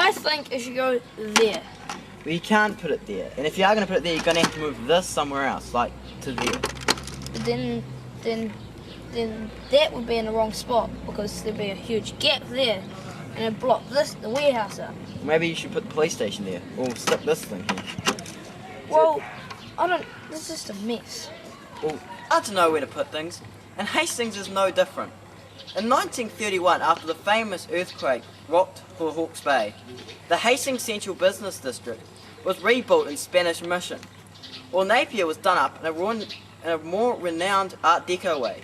I think it should go there. Well, you can't put it there. And if you are going to put it there, you're going to have to move this somewhere else, like to there. But then that would be in the wrong spot because there'd be a huge gap there and it'd block the warehouse up. Maybe you should put the police station there, or stick this thing here. Well, this is just a mess. Well, I don't know where to put things, and Hastings is no different. In 1931, after the famous earthquake rocked Hawke's Bay, the Hastings Central Business District was rebuilt in Spanish Mission, while Napier was done up in a more renowned Art Deco way.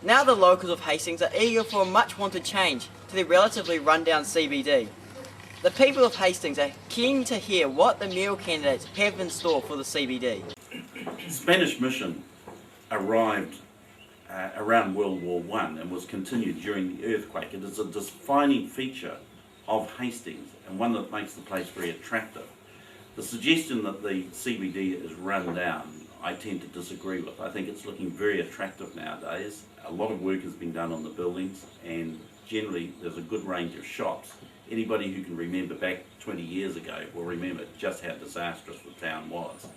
Now the locals of Hastings are eager for a much wanted change to their relatively rundown CBD. The people of Hastings are keen to hear what the mayoral candidates have in store for the CBD. Spanish Mission arrived around World War I and was continued during the earthquake. It is a defining feature of Hastings and one that makes the place very attractive. The suggestion that the CBD is run down, I tend to disagree with. I think it's looking very attractive nowadays. A lot of work has been done on the buildings and generally there's a good range of shops. Anybody who can remember back 20 years ago will remember just how disastrous the town was.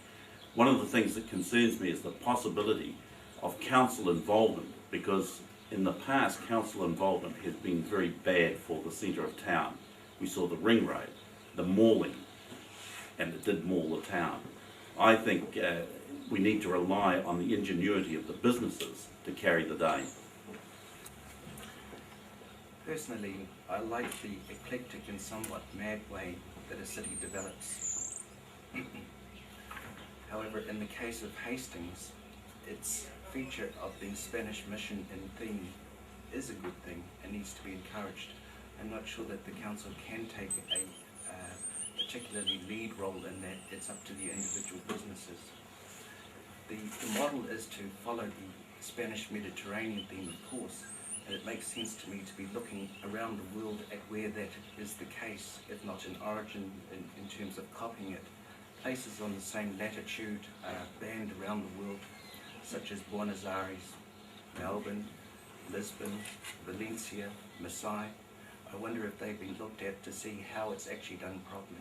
One of the things that concerns me is the possibility of council involvement, because in the past council involvement has been very bad for the centre of town. We saw the ring road, the mauling, and it did maul the town. I think we need to rely on the ingenuity of the businesses to carry the day. Personally, I like the eclectic and somewhat mad way that a city develops. However, in the case of Hastings, its feature of being Spanish Mission in theme is a good thing and needs to be encouraged. I'm not sure that the council can take a particularly lead role in that. It's up to the individual businesses. The model is to follow the Spanish Mediterranean theme, of course, and it makes sense to me to be looking around the world at where that is the case, if not in origin, in terms of copying it. Places on the same latitude are banned around the world, such as Buenos Aires, Melbourne, Lisbon, Valencia, Marseille. I wonder if they've been looked at to see how it's actually done properly.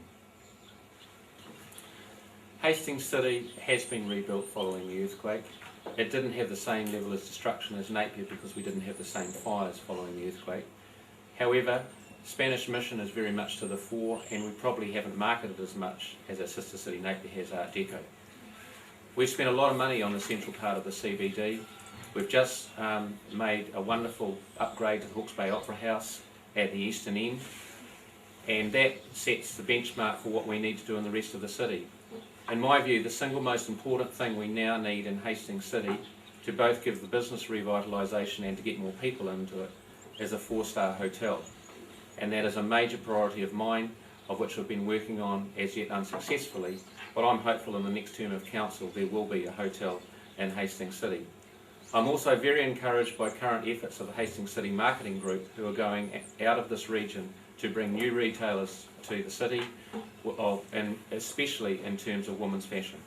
Hastings City has been rebuilt following the earthquake. It didn't have the same level of destruction as Napier because we didn't have the same fires following the earthquake. However, Spanish Mission is very much to the fore and we probably haven't marketed as much as our sister city Napier has Art Deco. We've spent a lot of money on the central part of the CBD. We've just made a wonderful upgrade to the Hawke's Bay Opera House at the eastern end, and that sets the benchmark for what we need to do in the rest of the city. In my view, the single most important thing we now need in Hastings City to both give the business revitalisation and to get more people into it is a 4-star hotel. And that is a major priority of mine, of which I've been working on as yet unsuccessfully, but I'm hopeful in the next term of council there will be a hotel in Hastings City. I'm also very encouraged by current efforts of the Hastings City Marketing Group, who are going out of this region to bring new retailers to the city, and especially in terms of women's fashion.